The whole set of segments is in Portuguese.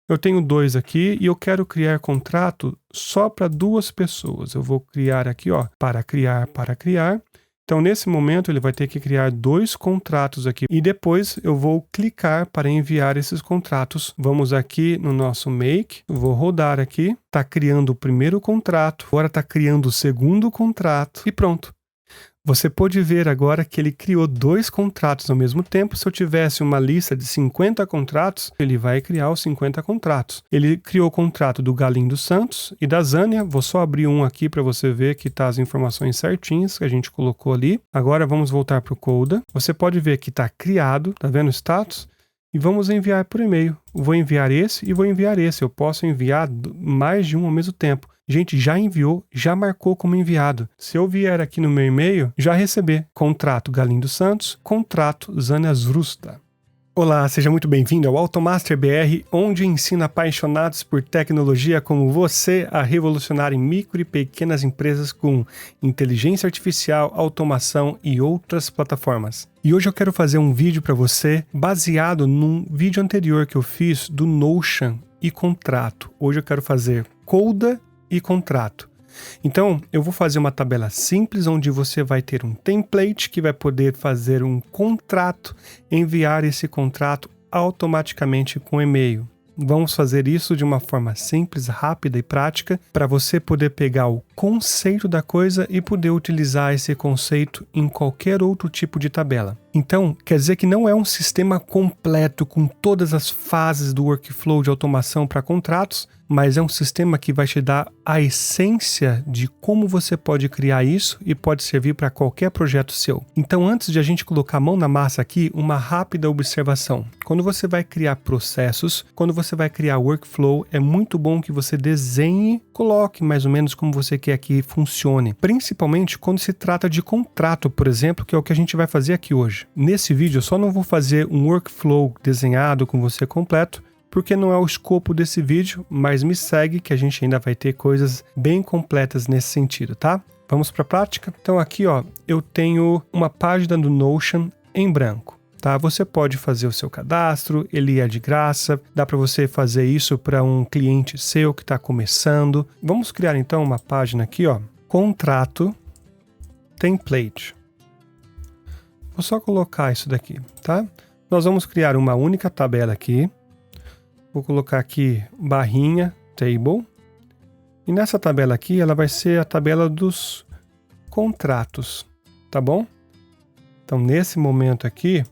Eu tenho 2 aqui e eu quero criar contrato só para 2 pessoas. Eu vou criar aqui, ó, para criar. Então, nesse momento, ele vai ter que criar 2 contratos aqui. E depois eu vou clicar para enviar esses contratos. Vamos aqui no nosso Make. Vou rodar aqui. Está criando o primeiro contrato. Agora está criando o segundo contrato. E pronto. Você pode ver agora que ele criou 2 contratos ao mesmo tempo. Se eu tivesse uma lista de 50 contratos, ele vai criar os 50 contratos. Ele criou o contrato do Galindo Santos e da Zânia. Vou só abrir um aqui para você ver que tá as informações certinhas que a gente colocou ali. Agora vamos voltar para o Coda. Você pode ver que está criado, tá vendo o status? E vamos enviar por e-mail. Vou enviar esse e vou enviar esse. Eu posso enviar mais de um ao mesmo tempo. Gente, já enviou, já marcou como enviado. Se eu vier aqui no meu e-mail, já receber contrato Galindo Santos, contrato Zânia Zrusta. Olá, seja muito bem-vindo ao Automaster BR, onde ensina apaixonados por tecnologia como você a revolucionar em micro e pequenas empresas com inteligência artificial, automação e outras plataformas. E hoje eu quero fazer um vídeo para você baseado num vídeo anterior que eu fiz do Notion e contrato. Hoje eu quero fazer Coda e contrato. Então, eu vou fazer uma tabela simples onde você vai ter um template que vai poder fazer um contrato, enviar esse contrato automaticamente com e-mail. Vamos fazer isso de uma forma simples, rápida e prática para você poder pegar o conceito da coisa e poder utilizar esse conceito em qualquer outro tipo de tabela. Então, quer dizer que não é um sistema completo com todas as fases do workflow de automação para contratos, mas é um sistema que vai te dar a essência de como você pode criar isso e pode servir para qualquer projeto seu. Então, antes de a gente colocar a mão na massa aqui, uma rápida observação. Quando você vai criar processos, quando você vai criar workflow, é muito bom que você desenhe, coloque mais ou menos como você quer que funcione. Principalmente quando se trata de contrato, por exemplo, que é o que a gente vai fazer aqui hoje. Nesse vídeo eu só não vou fazer um workflow desenhado com você completo, porque não é o escopo desse vídeo, mas me segue que a gente ainda vai ter coisas bem completas nesse sentido, tá? Vamos para a prática? Então aqui, ó, eu tenho uma página do Notion em branco, tá? Você pode fazer o seu cadastro, ele é de graça, dá para você fazer isso para um cliente seu que está começando. Vamos criar então uma página aqui, ó, contrato template. Vou só colocar isso daqui, tá? Nós vamos criar uma única tabela aqui. Vou colocar aqui barrinha, table. E nessa tabela aqui, ela vai ser a tabela dos contratos, tá bom? Então, nesse momento aqui,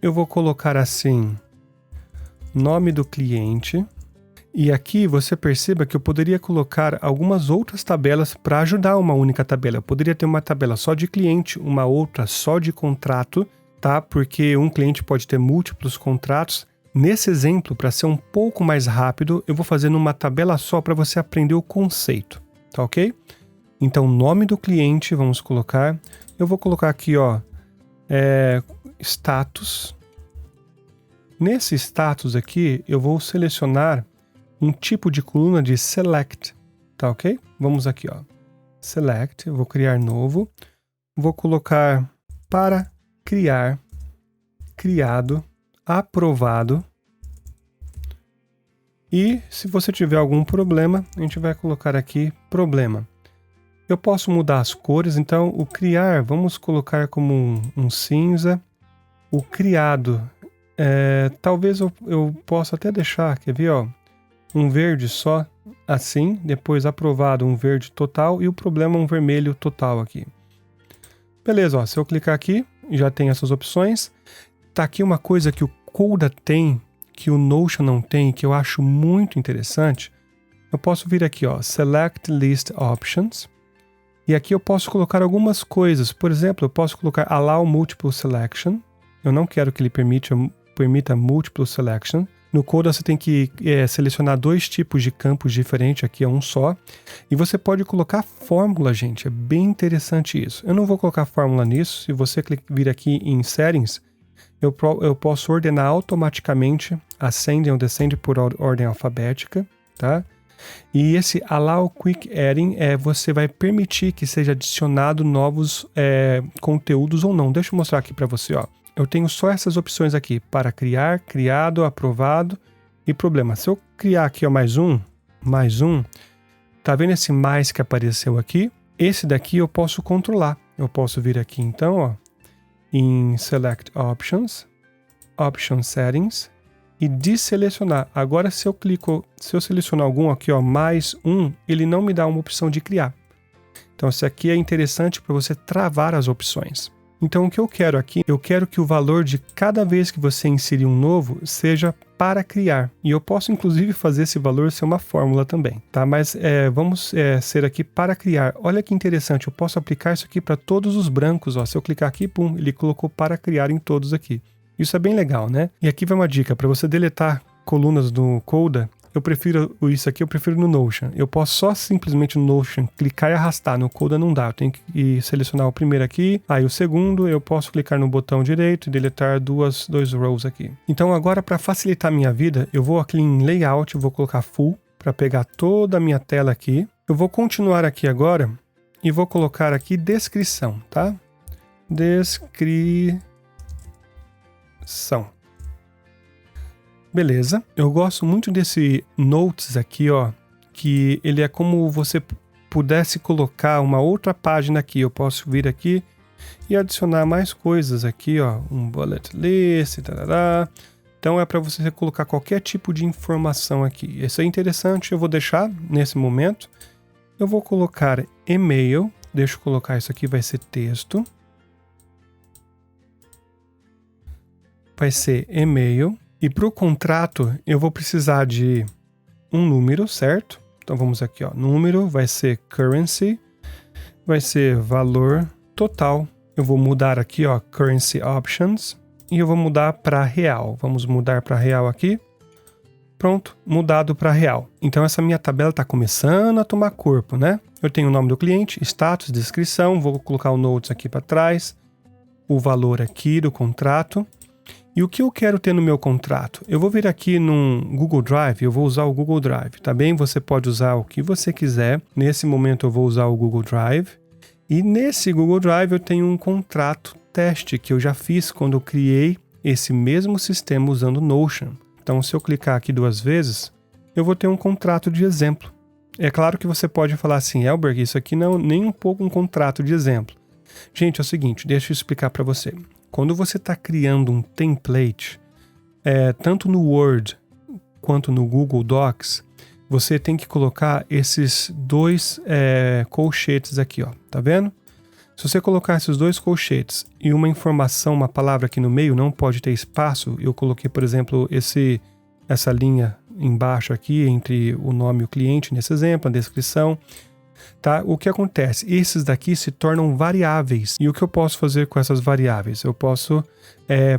eu vou colocar assim, nome do cliente. E aqui você perceba que eu poderia colocar algumas outras tabelas para ajudar uma única tabela. Eu poderia ter uma tabela só de cliente, uma outra só de contrato, tá? Porque um cliente pode ter múltiplos contratos. Nesse exemplo, para ser um pouco mais rápido, eu vou fazer numa tabela só para você aprender o conceito, tá ok? Então, nome do cliente, vamos colocar. Eu vou colocar aqui, ó, status. Nesse status aqui, eu vou selecionar um tipo de coluna de select, tá ok? Vamos aqui, ó, select, eu vou criar novo. Vou colocar para criar, criado, aprovado. E se você tiver algum problema, a gente vai colocar aqui problema. Eu posso mudar as cores, então o criar, vamos colocar como um cinza. O criado, talvez eu possa até deixar, quer ver, ó, um verde só, assim, depois aprovado um verde total e o problema um vermelho total aqui. Beleza, ó, se eu clicar aqui, já tem essas opções. Tá aqui uma coisa que o Coda tem, que o Notion não tem, que eu acho muito interessante. Eu posso vir aqui, ó, Select List Options. E aqui eu posso colocar algumas coisas. Por exemplo, eu posso colocar Allow Multiple Selection. Eu não quero que ele permita Multiple Selection. No Coda você tem que selecionar 2 tipos de campos diferentes, aqui é um só. E você pode colocar fórmula, gente. É bem interessante isso. Eu não vou colocar fórmula nisso. Se você vir aqui em Settings, eu posso ordenar automaticamente ascending ou descending por ordem alfabética, tá? E esse Allow Quick Adding você vai permitir que seja adicionado novos conteúdos ou não. Deixa eu mostrar aqui para você, ó. eu tenho só essas opções aqui, para criar, criado, aprovado e problema. Se eu criar aqui ó, mais um, tá vendo esse mais que apareceu aqui? Esse daqui eu posso controlar. Eu posso vir aqui então, ó, em Select Options, Option Settings e desselecionar. Agora se eu selecionar algum aqui, ó, mais um, ele não me dá uma opção de criar. Então isso aqui é interessante para você travar as opções. Então o que eu quero aqui, eu quero que o valor de cada vez que você inserir um novo seja para criar. E eu posso inclusive fazer esse valor ser uma fórmula também, tá? Mas vamos ser aqui para criar. Olha que interessante, eu posso aplicar isso aqui para todos os brancos, ó. Se eu clicar aqui, pum, ele colocou para criar em todos aqui. Isso é bem legal, né? E aqui vai uma dica, para você deletar colunas do Coda, eu prefiro no Notion. Eu posso só simplesmente no Notion clicar e arrastar. No Coda não dá. Eu tenho que selecionar o primeiro aqui. Aí o segundo eu posso clicar no botão direito e deletar dois rows aqui. Então agora para facilitar a minha vida, eu vou aqui em Layout, vou colocar Full para pegar toda a minha tela aqui. Eu vou continuar aqui agora e vou colocar aqui Descrição, tá? Descrição. Beleza, eu gosto muito desse Notes aqui, ó, que ele é como você pudesse colocar uma outra página aqui. Eu posso vir aqui e adicionar mais coisas aqui, ó, um bullet list, tarará. Então é para você colocar qualquer tipo de informação aqui. Isso é interessante, eu vou deixar nesse momento. Eu vou colocar e-mail, deixa eu colocar isso aqui, vai ser texto. Vai ser e-mail. E para o contrato, eu vou precisar de um número, certo? Então vamos aqui, ó, número, vai ser currency, vai ser valor total. Eu vou mudar aqui, ó, currency options, e eu vou mudar para real. Vamos mudar para real aqui. Pronto, mudado para real. Então essa minha tabela está começando a tomar corpo, né? Eu tenho o nome do cliente, status, descrição, vou colocar o notes aqui para trás, o valor aqui do contrato. E o que eu quero ter no meu contrato? Eu vou vir aqui no Google Drive, eu vou usar o Google Drive, tá bem? Você pode usar o que você quiser. Nesse momento eu vou usar o Google Drive. E nesse Google Drive eu tenho um contrato teste que eu já fiz quando eu criei esse mesmo sistema usando Notion. Então se eu clicar aqui 2 vezes, eu vou ter um contrato de exemplo. É claro que você pode falar assim, Elberg, isso aqui não é nem um pouco um contrato de exemplo. Gente, é o seguinte, deixa eu explicar para você. Quando você está criando um template, tanto no Word quanto no Google Docs, você tem que colocar esses 2 colchetes aqui, ó, tá vendo? Se você colocar esses 2 colchetes e uma informação, uma palavra aqui no meio, não pode ter espaço, eu coloquei, por exemplo, essa linha embaixo aqui, entre o nome e o cliente, nesse exemplo, a descrição. Tá? O que acontece? Esses daqui se tornam variáveis. E o que eu posso fazer com essas variáveis? Eu posso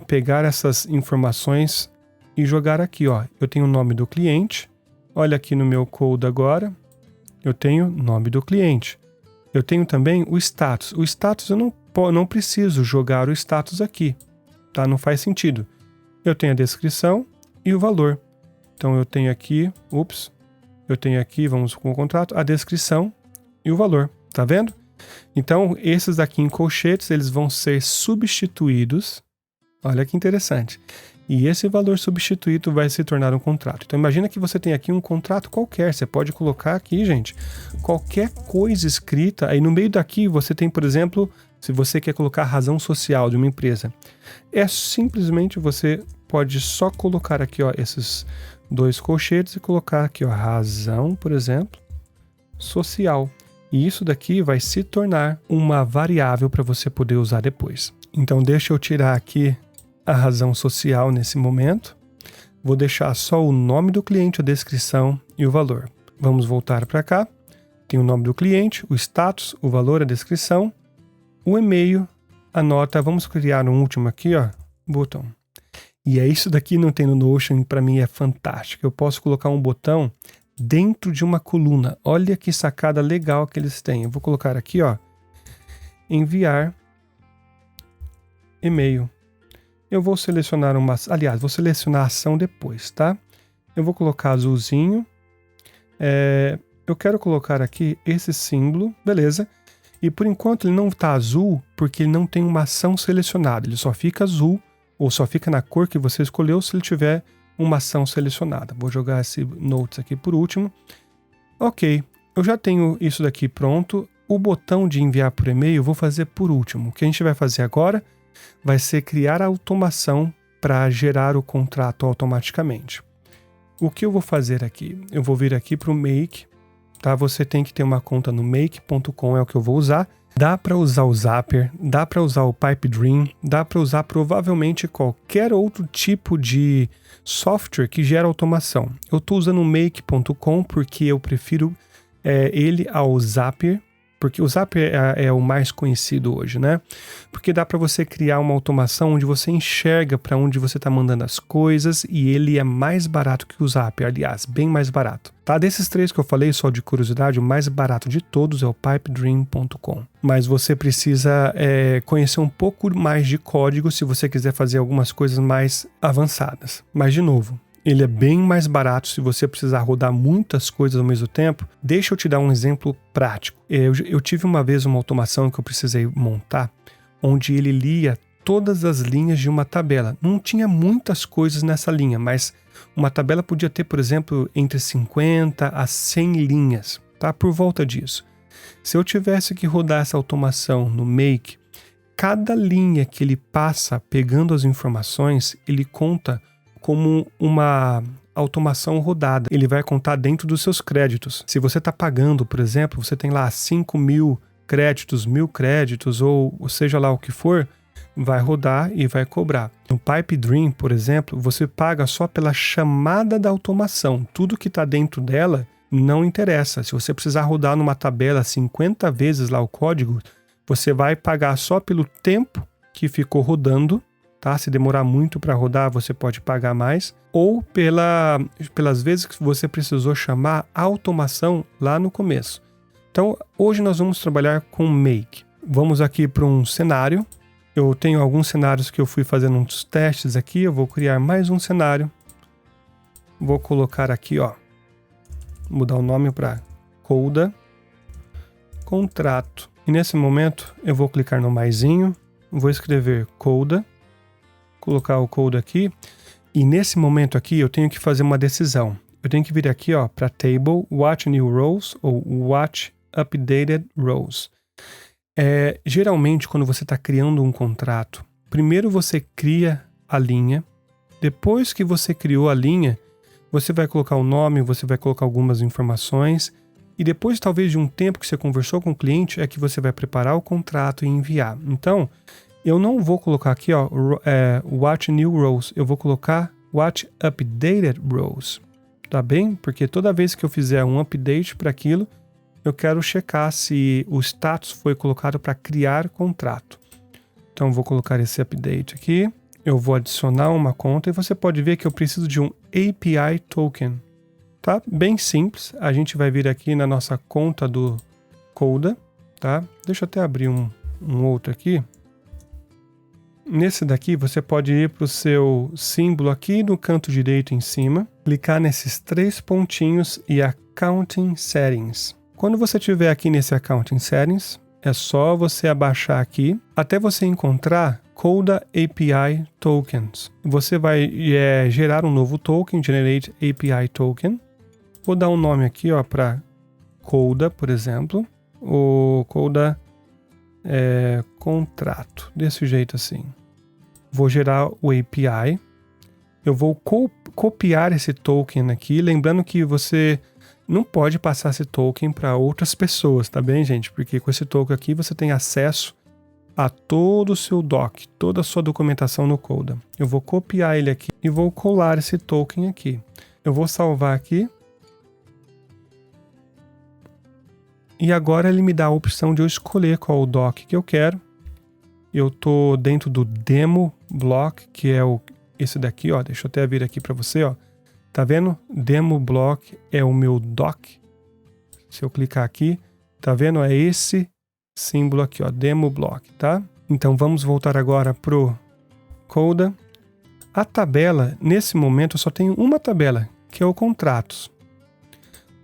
pegar essas informações e jogar aqui, ó. Eu tenho o nome do cliente. Olha aqui no meu code agora. Eu tenho nome do cliente. Eu tenho também o status. O status eu não preciso jogar o status aqui. Tá? Não faz sentido. Eu tenho a descrição e o valor. Então eu tenho aqui, vamos com o contrato, a descrição e o valor, tá vendo? Então, esses daqui em colchetes, eles vão ser substituídos. Olha que interessante. E esse valor substituído vai se tornar um contrato. Então, imagina que você tem aqui um contrato qualquer. Você pode colocar aqui, gente, qualquer coisa escrita. Aí no meio daqui você tem, por exemplo, se você quer colocar a razão social de uma empresa. Simplesmente você pode só colocar aqui, ó, esses 2 colchetes e colocar aqui, ó, razão, por exemplo, social. E isso daqui vai se tornar uma variável para você poder usar depois. Então deixa eu tirar aqui a razão social nesse momento. Vou deixar só o nome do cliente, a descrição e o valor. Vamos voltar para cá. Tem o nome do cliente, o status, o valor, a descrição, o e-mail, a nota. Vamos criar um último aqui, ó, botão. E é isso daqui, não tem no Notion, para mim é fantástico. Eu posso colocar um botão dentro de uma coluna. Olha que sacada legal que eles têm. Eu vou colocar aqui, ó, enviar e-mail. Eu vou selecionar vou selecionar a ação depois, tá? Eu vou colocar azulzinho. Eu quero colocar aqui esse símbolo, beleza? E por enquanto ele não está azul porque ele não tem uma ação selecionada. Ele só fica azul ou só fica na cor que você escolheu se ele tiver uma ação selecionada. Vou jogar esse Notes aqui por último. Ok, eu já tenho isso daqui pronto. O botão de enviar por e-mail eu vou fazer por último. O que a gente vai fazer agora vai ser criar a automação para gerar o contrato automaticamente. O que eu vou fazer aqui? Eu vou vir aqui para o Make. Tá? Você tem que ter uma conta no make.com, é o que eu vou usar. Dá para usar o Zapier, dá para usar o Pipedream, dá para usar provavelmente qualquer outro tipo de software que gera automação. Eu estou usando o make.com porque eu prefiro ele ao Zapier, porque o Zapier é o mais conhecido hoje, né? Porque dá para você criar uma automação onde você enxerga para onde você está mandando as coisas e ele é mais barato que o Zapier, aliás, bem mais barato. Tá? Desses 3 que eu falei, só de curiosidade, o mais barato de todos é o pipedream.com. Mas você precisa conhecer um pouco mais de código se você quiser fazer algumas coisas mais avançadas. Mas, de novo, ele é bem mais barato se você precisar rodar muitas coisas ao mesmo tempo. Deixa eu te dar um exemplo prático. Eu tive uma vez uma automação que eu precisei montar, onde ele lia todas as linhas de uma tabela. Não tinha muitas coisas nessa linha, mas uma tabela podia ter, por exemplo, entre 50 a 100 linhas, tá? Por volta disso. Se eu tivesse que rodar essa automação no Make, cada linha que ele passa pegando as informações, ele conta como uma automação rodada. Ele vai contar dentro dos seus créditos. Se você está pagando, por exemplo, você tem lá 5.000 créditos, 1.000 créditos, ou seja lá o que for, vai rodar e vai cobrar. No Pipedream, por exemplo, você paga só pela chamada da automação. Tudo que está dentro dela não interessa. Se você precisar rodar numa tabela 50 vezes lá o código, você vai pagar só pelo tempo que ficou rodando. Tá? Se demorar muito para rodar, você pode pagar mais, ou pelas vezes que você precisou chamar a automação lá no começo. Então, hoje nós vamos trabalhar com Make. Vamos aqui para um cenário. Eu tenho alguns cenários que eu fui fazendo uns testes aqui. Eu vou criar mais um cenário. Vou colocar aqui, ó, mudar o nome para Coda, contrato. E nesse momento eu vou clicar no maisinho, vou escrever Coda, colocar o code aqui, e nesse momento aqui eu tenho que fazer uma decisão. Eu tenho que vir aqui para Table, Watch New Rows ou Watch Updated Rows. Geralmente, quando você está criando um contrato, primeiro você cria a linha, depois que você criou a linha, você vai colocar o nome, você vai colocar algumas informações, e depois talvez de um tempo que você conversou com o cliente, é que você vai preparar o contrato e enviar. Então, eu não vou colocar aqui, Watch New Rows. Eu vou colocar Watch Updated Rows. Tá bem? Porque toda vez que eu fizer um update para aquilo, eu quero checar se o status foi colocado para criar contrato. Então, eu vou colocar esse update aqui. Eu vou adicionar uma conta e você pode ver que eu preciso de um API Token. Tá? Bem simples. A gente vai vir aqui na nossa conta do Coda. Tá? Deixa eu até abrir um outro aqui. Nesse daqui, você pode ir para o seu símbolo aqui no canto direito em cima, clicar nesses 3 pontinhos e Accounting Settings. Quando você estiver aqui nesse Accounting Settings, é só você abaixar aqui até você encontrar Coda API Tokens. Você vai gerar um novo token, Generate API Token. Vou dar um nome aqui para Coda, por exemplo. O Coda contrato, desse jeito assim. Vou gerar o API. Eu vou copiar esse token aqui, lembrando que você não pode passar esse token para outras pessoas, tá bem, gente? Porque com esse token aqui você tem acesso a todo o seu doc, toda a sua documentação no Coda. Eu vou copiar ele aqui e vou colar esse token aqui. Eu vou salvar aqui. E agora ele me dá a opção de eu escolher qual o doc que eu quero. Eu estou dentro do Demo Block, que é esse daqui, ó. Deixa eu até vir aqui para você, ó. Tá vendo? Demo Block é o meu doc. Se eu clicar aqui, tá vendo? É esse símbolo aqui, ó, Demo Block, tá? Então vamos voltar agora pro Coda. A tabela, nesse momento, eu só tenho uma tabela, que é o Contratos.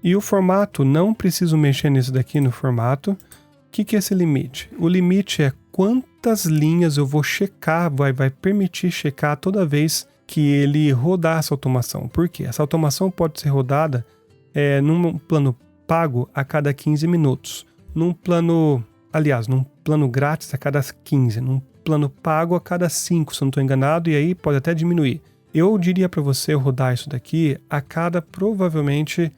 E o formato, não preciso mexer nesse daqui no formato. que é esse limite? O limite é quantas linhas eu vou checar, vai permitir checar toda vez que ele rodar essa automação. Por quê? Essa automação pode ser rodada num plano pago a cada 15 minutos. Num plano grátis a cada 15. Num plano pago a cada 5, se eu não estou enganado, e aí pode até diminuir. Eu diria para você rodar isso daqui a cada provavelmente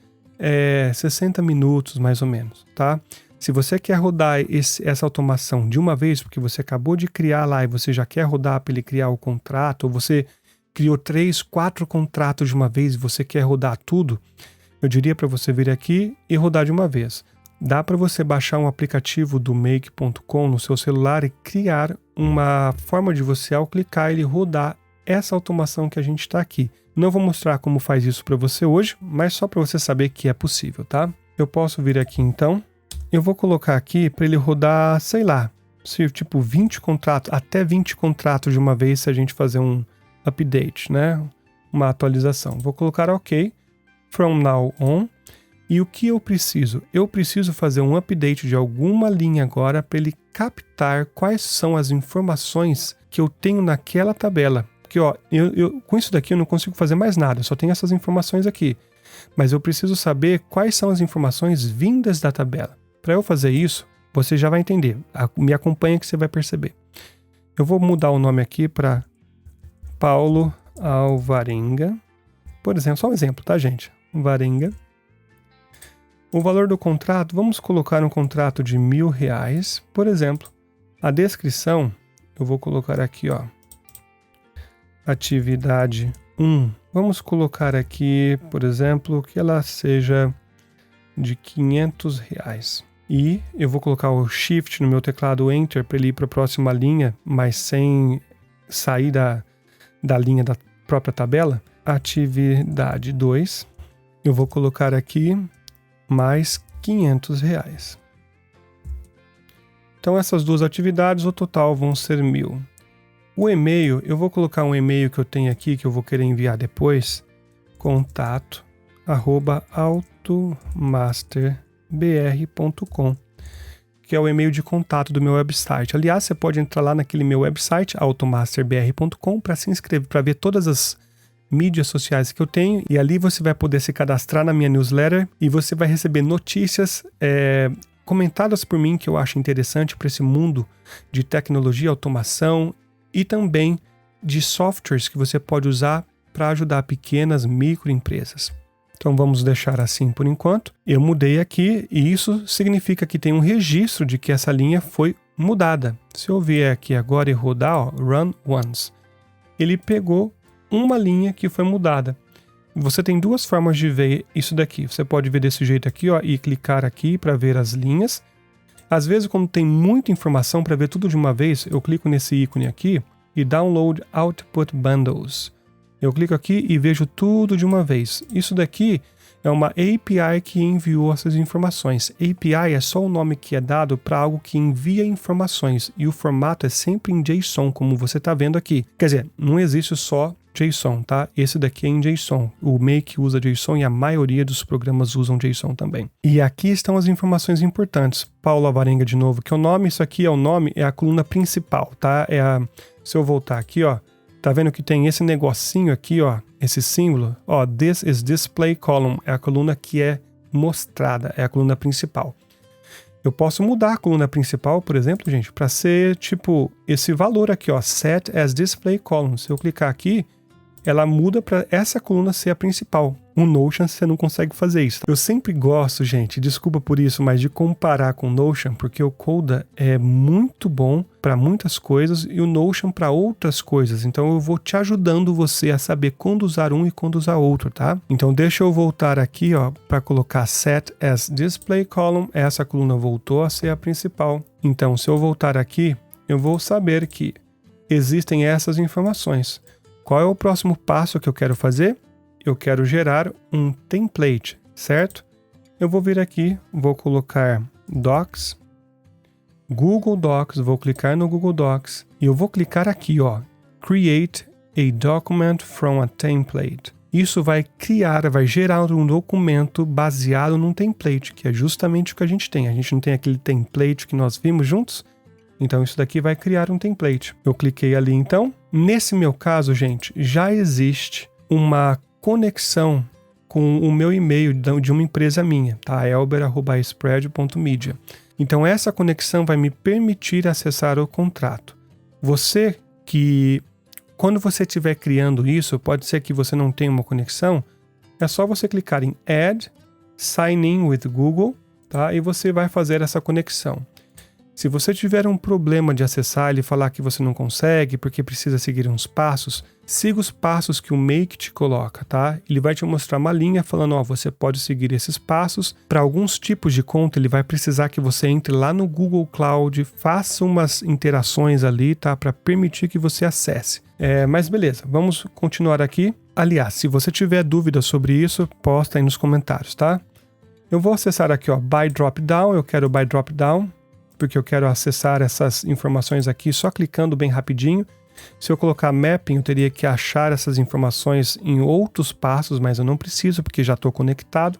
60 minutos, mais ou menos, tá? Se você quer rodar essa automação de uma vez, porque você acabou de criar lá e você já quer rodar para ele criar o contrato, ou você criou 3, 4 contratos de uma vez e você quer rodar tudo, eu diria para você vir aqui e rodar de uma vez. Dá para você baixar um aplicativo do Make.com no seu celular e criar uma forma de você, ao clicar, ele rodar essa automação que a gente está aqui. Não vou mostrar como faz isso para você hoje, mas só para você saber que é possível, tá? Eu posso vir aqui então. Eu vou colocar aqui para ele rodar, sei lá, tipo 20 contratos, até 20 contratos de uma vez se a gente fazer um update, né? Uma atualização. Vou colocar OK, from now on. E o que eu preciso? Eu preciso fazer um update de alguma linha agora para ele captar quais são as informações que eu tenho naquela tabela. Porque com isso daqui eu não consigo fazer mais nada, eu só tenho essas informações aqui. Mas eu preciso saber quais são as informações vindas da tabela. Para eu fazer isso, você já vai entender. Me acompanha que você vai perceber. Eu vou mudar o nome aqui para Paulo Alvarenga. Por exemplo, só um exemplo, tá, gente? Varenga. O valor do contrato, vamos colocar um contrato de R$1.000, por exemplo. A descrição, eu vou colocar aqui, atividade 1. Vamos colocar aqui, por exemplo, que ela seja de R$500. E eu vou colocar o Shift no meu teclado Enter para ele ir para a próxima linha, mas sem sair da linha da própria tabela. Atividade 2. Eu vou colocar aqui mais R$500. Então essas duas atividades, o total vão ser 1.000. O e-mail, eu vou colocar um e-mail que eu tenho aqui, que eu vou querer enviar depois, contato@automasterbr.com, que é o e-mail de contato do meu website. Aliás, você pode entrar lá naquele meu website, automasterbr.com, para se inscrever, para ver todas as mídias sociais que eu tenho, e ali você vai poder se cadastrar na minha newsletter e você vai receber notícias comentadas por mim que eu acho interessante para esse mundo de tecnologia, automação e também de softwares que você pode usar para ajudar pequenas microempresas. Então vamos deixar assim por enquanto. Eu mudei aqui e isso significa que tem um registro de que essa linha foi mudada. Se eu vier aqui agora e rodar, Run Once, ele pegou uma linha que foi mudada. Você tem duas formas de ver isso daqui. Você pode ver desse jeito aqui, e clicar aqui para ver as linhas. Às vezes, quando tem muita informação para ver tudo de uma vez, eu clico nesse ícone aqui e Download Output Bundles. Eu clico aqui e vejo tudo de uma vez. Isso daqui é uma API que enviou essas informações. API é só o nome que é dado para algo que envia informações e o formato é sempre em JSON, como você está vendo aqui. Quer dizer, não existe só JSON, tá? Esse daqui é em JSON. O Make usa JSON e a maioria dos programas usam JSON também. E aqui estão as informações importantes. Paulo Alvarenga de novo, que é o nome. Isso aqui é o nome, é a coluna principal, tá? Se eu voltar aqui, tá vendo que tem esse negocinho aqui, esse símbolo? This is display column, é a coluna que é mostrada, é a coluna principal. Eu posso mudar a coluna principal, por exemplo, gente, para ser tipo esse valor aqui, set as display column. Se eu clicar aqui, ela muda para essa coluna ser a principal. O Notion você não consegue fazer isso. Eu sempre gosto, gente, desculpa por isso, mas de comparar com o Notion, porque o Coda é muito bom para muitas coisas e o Notion para outras coisas. Então eu vou te ajudando você a saber quando usar um e quando usar outro, tá? Então deixa eu voltar aqui, para colocar Set as Display Column. Essa coluna voltou a ser a principal. Então se eu voltar aqui, eu vou saber que existem essas informações. Qual é o próximo passo que eu quero fazer? Eu quero gerar um template, certo? Eu vou vir aqui, vou colocar Docs, Google Docs, vou clicar no Google Docs e eu vou clicar aqui, Create a Document from a Template. isso vai gerar um documento baseado num template, que é justamente o que a gente tem. A gente não tem aquele template que nós vimos juntos? Então isso daqui vai criar um template. Eu cliquei ali então. Nesse meu caso, gente, já existe uma conexão com o meu e-mail de uma empresa minha, tá? elber@spread.media. Então essa conexão vai me permitir acessar o contrato. Você que, quando você estiver criando isso, pode ser que você não tenha uma conexão, é só você clicar em Add, Sign in with Google, tá? E você vai fazer essa conexão. Se você tiver um problema de acessar, ele falar que você não consegue porque precisa seguir uns passos, siga os passos que o Make te coloca, tá? Ele vai te mostrar uma linha falando, ó, você pode seguir esses passos. Para alguns tipos de conta, ele vai precisar que você entre lá no Google Cloud, faça umas interações ali, tá? Para permitir que você acesse. Mas beleza, vamos continuar aqui. Aliás, se você tiver dúvida sobre isso, posta aí nos comentários, tá? Eu vou acessar aqui, ó, By Dropdown, eu quero By Dropdown, porque eu quero acessar essas informações aqui só clicando bem rapidinho. Se eu colocar Mapping, eu teria que achar essas informações em outros passos, mas eu não preciso, porque já estou conectado.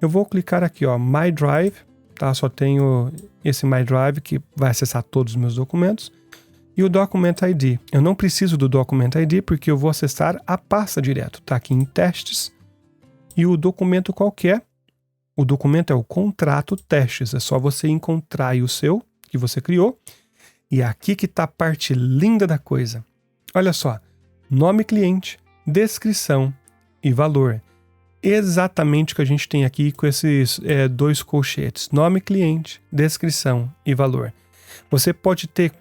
Eu vou clicar aqui, ó, My Drive, tá? Só tenho esse My Drive que vai acessar todos os meus documentos. E o Document ID. Eu não preciso do Document ID, porque eu vou acessar a pasta direto. Tá aqui em Testes. E o documento qualquer. O documento é o contrato testes, é só você encontrar aí o seu, que você criou. E é aqui que está a parte linda da coisa. Olha só, nome cliente, descrição e valor. Exatamente o que a gente tem aqui com esses dois colchetes. Nome cliente, descrição e valor. Você pode ter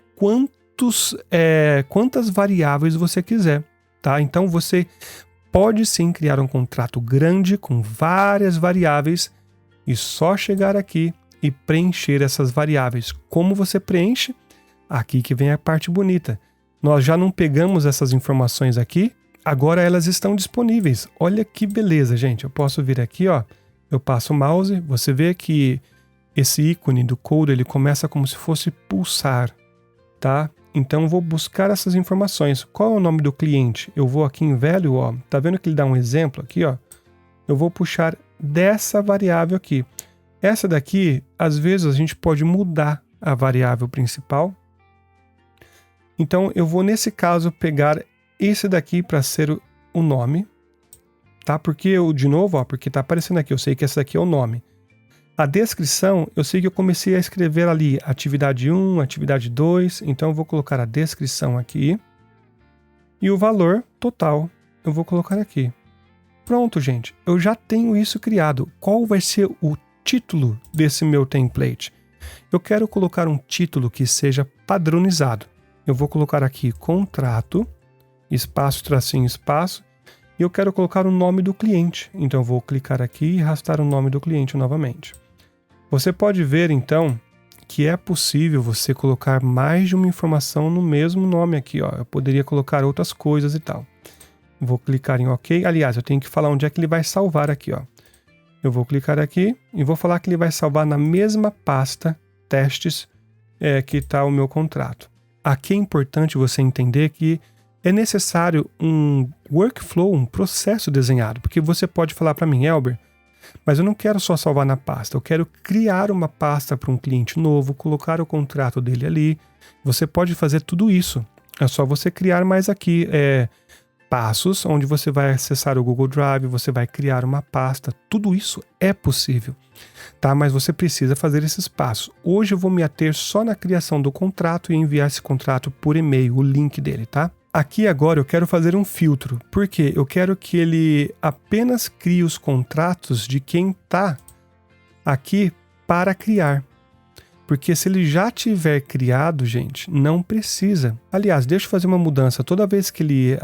quantas variáveis você quiser, tá? Então você pode sim criar um contrato grande com várias variáveis e só chegar aqui e preencher essas variáveis. Como você preenche? Aqui que vem a parte bonita. Nós já não pegamos essas informações aqui, agora elas estão disponíveis. Olha que beleza, gente. Eu posso vir aqui, ó, eu passo o mouse, você vê que esse ícone do code, ele começa como se fosse pulsar, tá? Então eu vou buscar essas informações. Qual é o nome do cliente? Eu vou aqui em velho, ó, tá vendo que ele dá um exemplo aqui, ó? Eu vou puxar dessa variável aqui. Essa daqui, às vezes a gente pode mudar a variável principal. Então eu vou nesse caso pegar esse daqui para ser o nome, tá? Porque eu, de novo, ó, porque tá aparecendo aqui, eu sei que esse daqui é o nome. A descrição, eu sei que eu comecei a escrever ali atividade 1, atividade 2, então eu vou colocar a descrição aqui. E o valor total eu vou colocar aqui. Pronto, gente, eu já tenho isso criado. Qual vai ser o título desse meu template? Eu quero colocar um título que seja padronizado. Eu vou colocar aqui contrato, espaço, tracinho, espaço, e eu quero colocar o nome do cliente. Então eu vou clicar aqui e arrastar o nome do cliente novamente. Você pode ver, então, que é possível você colocar mais de uma informação no mesmo nome aqui, ó. Eu poderia colocar outras coisas e tal. Vou clicar em OK. Aliás, eu tenho que falar onde é que ele vai salvar aqui, ó. Eu vou clicar aqui e vou falar que ele vai salvar na mesma pasta testes que está o meu contrato. Aqui é importante você entender que é necessário um workflow, um processo desenhado, porque você pode falar para mim, Elber, mas eu não quero só salvar na pasta, eu quero criar uma pasta para um cliente novo, colocar o contrato dele ali. Você pode fazer tudo isso. É só você criar mais aqui passos, onde você vai acessar o Google Drive, você vai criar uma pasta, tudo isso é possível, tá? Mas você precisa fazer esses passos. Hoje eu vou me ater só na criação do contrato e enviar esse contrato por e-mail, o link dele, tá? Aqui agora eu quero fazer um filtro, porque eu quero que ele apenas crie os contratos de quem está aqui para criar. Porque se ele já tiver criado, gente, não precisa. Aliás, deixa eu fazer uma mudança. Toda vez que ele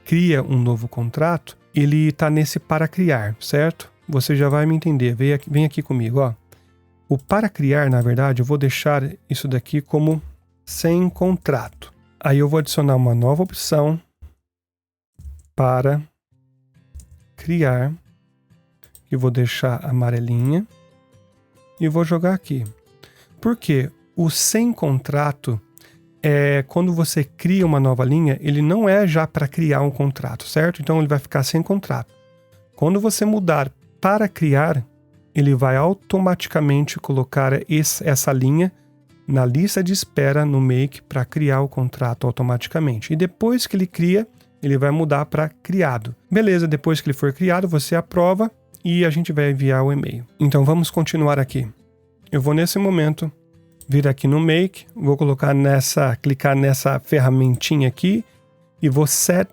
cria um novo contrato, ele está nesse para criar, certo? Você já vai me entender. Vem aqui comigo, ó. O para criar, na verdade, eu vou deixar isso daqui como sem contrato. Aí eu vou adicionar uma nova opção para criar. Eu vou deixar amarelinha e vou jogar aqui. Porque o sem contrato quando você cria uma nova linha, ele não é já para criar um contrato, certo? Então ele vai ficar sem contrato. Quando você mudar para criar, ele vai automaticamente colocar essa linha na lista de espera no Make para criar o contrato automaticamente. E depois que ele cria, ele vai mudar para criado. Beleza, depois que ele for criado, você aprova e a gente vai enviar o e-mail. Então vamos continuar aqui. Eu vou nesse momento vir aqui no Make, vou clicar nessa ferramentinha aqui e vou set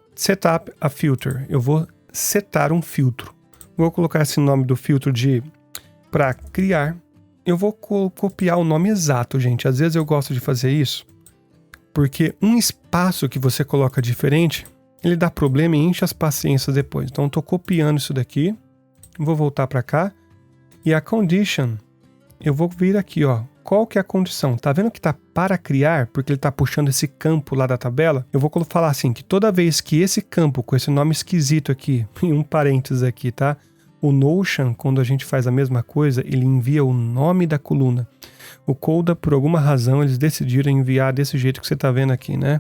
up a filter. Eu vou setar um filtro. Vou colocar esse nome do filtro para criar. Eu vou copiar o nome exato, gente. Às vezes eu gosto de fazer isso, porque um espaço que você coloca diferente, ele dá problema e enche as paciências depois. Então eu estou copiando isso daqui, vou voltar para cá, e a condition, eu vou vir aqui, ó. Qual que é a condição? Tá vendo que tá para criar, porque ele tá puxando esse campo lá da tabela? Eu vou falar assim, que toda vez que esse campo, com esse nome esquisito aqui, em um parênteses aqui, tá? O Notion, quando a gente faz a mesma coisa, ele envia o nome da coluna. O Coda, por alguma razão, eles decidiram enviar desse jeito que você está vendo aqui, né?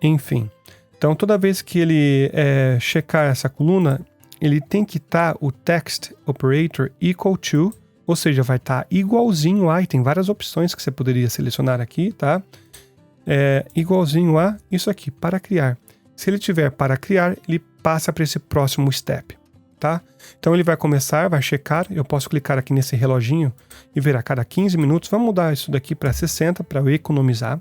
Enfim. Então, toda vez que ele checar essa coluna, ele tem que estar o text operator equal to, ou seja, vai estar igualzinho a, e tem várias opções que você poderia selecionar aqui, tá? Igualzinho a isso aqui, para criar. Se ele tiver para criar, ele passa para esse próximo step. Tá? Então ele vai começar, vai checar, eu posso clicar aqui nesse reloginho e ver a cada 15 minutos, vamos mudar isso daqui para 60 para eu economizar,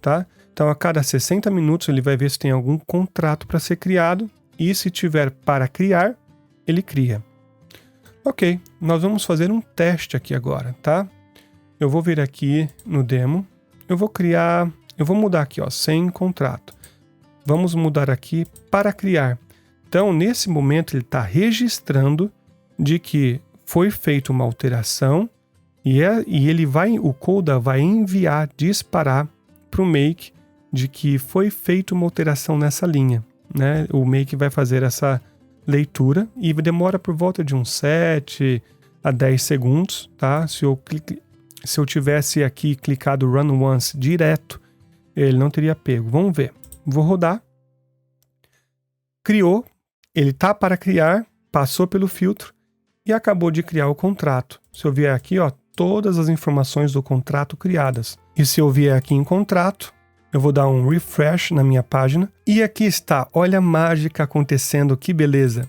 tá? Então a cada 60 minutos ele vai ver se tem algum contrato para ser criado e se tiver para criar, ele cria. Ok, nós vamos fazer um teste aqui agora, tá? Eu vou vir aqui no demo, eu vou mudar aqui, ó, sem contrato. Vamos mudar aqui para criar. Então, nesse momento, ele está registrando de que foi feita uma alteração e o Coda vai enviar, disparar para o Make de que foi feita uma alteração nessa linha, né? O Make vai fazer essa leitura e demora por volta de uns 7 a 10 segundos, tá? Se eu tivesse aqui clicado Run Once direto, ele não teria pego. Vamos ver. Vou rodar. Criou. Ele está para criar, passou pelo filtro e acabou de criar o contrato. Se eu vier aqui, ó, todas as informações do contrato criadas. E se eu vier aqui em contrato, eu vou dar um refresh na minha página. E aqui está, olha a mágica acontecendo, que beleza.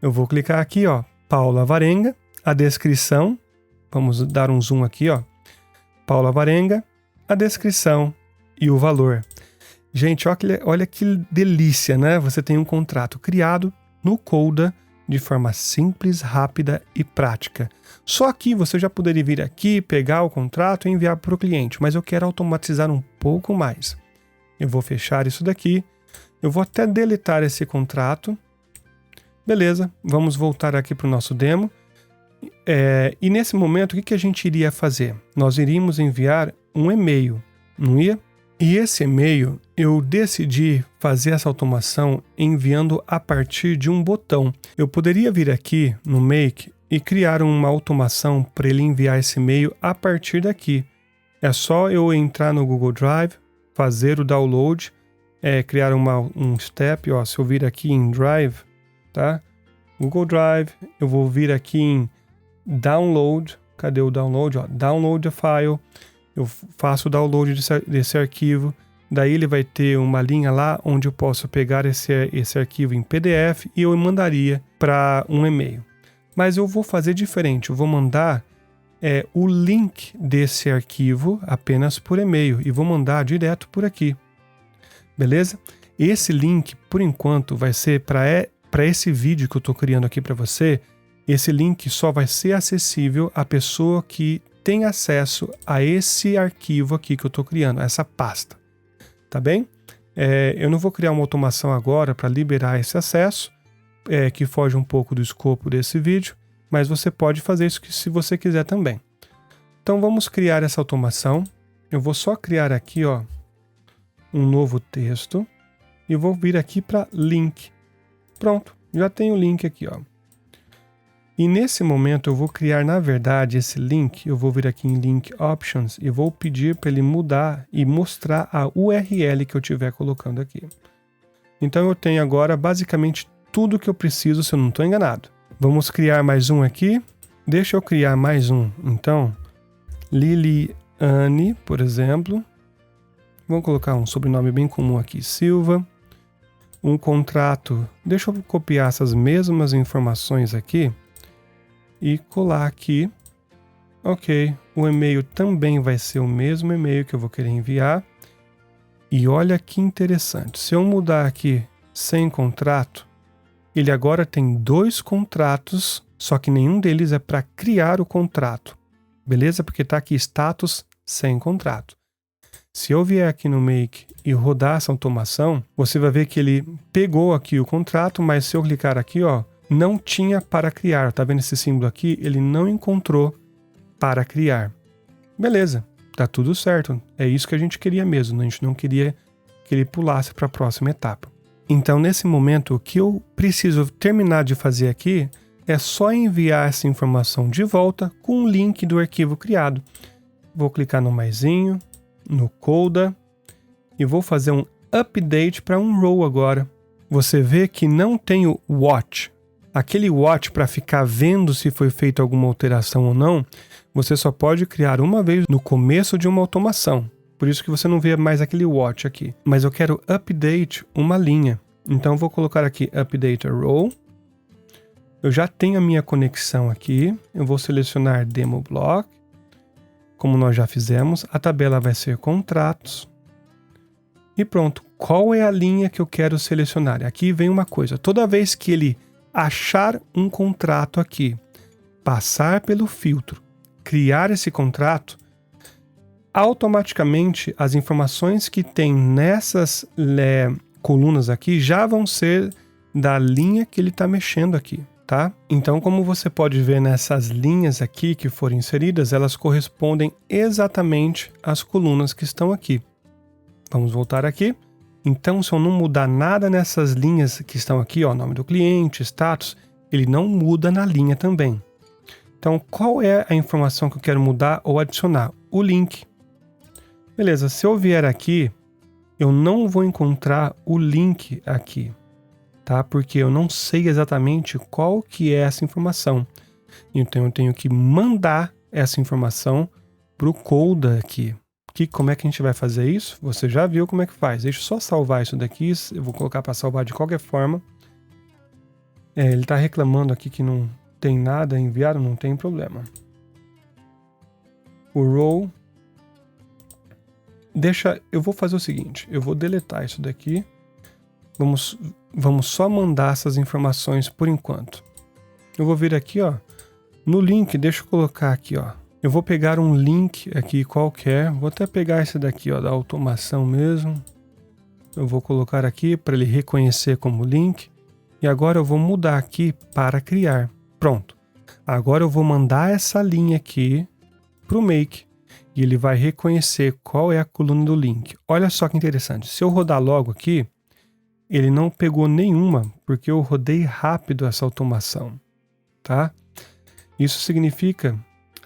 Eu vou clicar aqui, ó, Paula Varenga, a descrição. Vamos dar um zoom aqui, ó. Paula Varenga, a descrição e o valor. Gente, olha que delícia, né? Você tem um contrato criado no Coda de forma simples, rápida e prática. Só aqui você já poderia vir aqui, pegar o contrato e enviar para o cliente, mas eu quero automatizar um pouco mais. Eu vou fechar isso daqui, eu vou até deletar esse contrato. Beleza, vamos voltar aqui para o nosso demo. E nesse momento, o que a gente iria fazer? Nós iríamos enviar um e-mail, não ia? E esse e-mail, eu decidi fazer essa automação enviando a partir de um botão. Eu poderia vir aqui no Make e criar uma automação para ele enviar esse e-mail a partir daqui. É só eu entrar no Google Drive, fazer o download, criar um step, ó, se eu vir aqui em Drive, tá? Google Drive, eu vou vir aqui em Download, cadê o download? Ó, download a file. Eu faço o download desse arquivo, daí ele vai ter uma linha lá onde eu posso pegar esse arquivo em PDF e eu mandaria para um e-mail. Mas eu vou fazer diferente, eu vou mandar o link desse arquivo apenas por e-mail e vou mandar direto por aqui, beleza? Esse link, por enquanto, vai ser para esse vídeo que eu estou criando aqui para você. Esse link só vai ser acessível à pessoa que tem acesso a esse arquivo aqui que eu estou criando, essa pasta, tá bem? Eu não vou criar uma automação agora para liberar esse acesso, que foge um pouco do escopo desse vídeo, mas você pode fazer isso se você quiser também. Então vamos criar essa automação. Eu vou só criar aqui, ó, um novo texto e vou vir aqui para link. Pronto, já tem o link aqui, ó. E nesse momento eu vou criar, na verdade, esse link. Eu vou vir aqui em Link Options e vou pedir para ele mudar e mostrar a URL que eu estiver colocando aqui. Então eu tenho agora basicamente tudo que eu preciso, se eu não estou enganado. Vamos criar mais um aqui. Deixa eu criar mais um. Então, Liliane, por exemplo. Vamos colocar um sobrenome bem comum aqui, Silva. Um contrato. Deixa eu copiar essas mesmas informações aqui e colar aqui. Ok, o e-mail também vai ser o mesmo e-mail que eu vou querer enviar. E olha que interessante, se eu mudar aqui sem contrato, ele agora tem 2 contratos, só que nenhum deles é para criar o contrato. Beleza? Porque está aqui status sem contrato. Se eu vier aqui no Make e rodar essa automação, você vai ver que ele pegou aqui o contrato, mas se eu clicar aqui, ó, não tinha para criar. Tá vendo esse símbolo aqui? Ele não encontrou para criar. Beleza, tá tudo certo. É isso que a gente queria mesmo. A gente não queria que ele pulasse para a próxima etapa. Então, nesse momento, o que eu preciso terminar de fazer aqui é só enviar essa informação de volta com o link do arquivo criado. Vou clicar no maisinho, no Coda, e vou fazer um update para um row agora. Você vê que não tem o watch. Aquele watch para ficar vendo se foi feita alguma alteração ou não, você só pode criar uma vez no começo de uma automação. Por isso que você não vê mais aquele watch aqui. Mas eu quero update uma linha. Então eu vou colocar aqui update a row. Eu já tenho a minha conexão aqui. Eu vou selecionar demo block. Como nós já fizemos, a tabela vai ser contratos. E pronto. Qual é a linha que eu quero selecionar? Aqui vem uma coisa. Toda vez que ele achar um contrato aqui, passar pelo filtro, criar esse contrato, automaticamente as informações que tem nessas colunas aqui já vão ser da linha que ele está mexendo aqui, tá? Então, como você pode ver nessas linhas aqui que foram inseridas, elas correspondem exatamente às colunas que estão aqui. Vamos voltar aqui. Então, se eu não mudar nada nessas linhas que estão aqui, ó, nome do cliente, status, ele não muda na linha também. Então, qual é a informação que eu quero mudar ou adicionar? O link. Beleza, se eu vier aqui, eu não vou encontrar o link aqui, tá? Porque eu não sei exatamente qual que é essa informação. Então, eu tenho que mandar essa informação para o Coda aqui. Como é que a gente vai fazer isso? Você já viu como é que faz. Deixa eu só salvar isso daqui. Eu vou colocar para salvar de qualquer forma. Ele está reclamando aqui que não tem nada enviado, não tem problema. O row. Eu vou fazer o seguinte. Eu vou deletar isso daqui. Vamos só mandar essas informações por enquanto. Eu vou vir aqui, ó. No link, deixa eu colocar aqui, ó. Eu vou pegar um link aqui qualquer, vou até pegar esse daqui, ó, da automação mesmo. Eu vou colocar aqui para ele reconhecer como link. E agora eu vou mudar aqui para criar. Pronto. Agora eu vou mandar essa linha aqui para o Make. E ele vai reconhecer qual é a coluna do link. Olha só que interessante. Se eu rodar logo aqui, ele não pegou nenhuma, porque eu rodei rápido essa automação. Tá? Isso significa...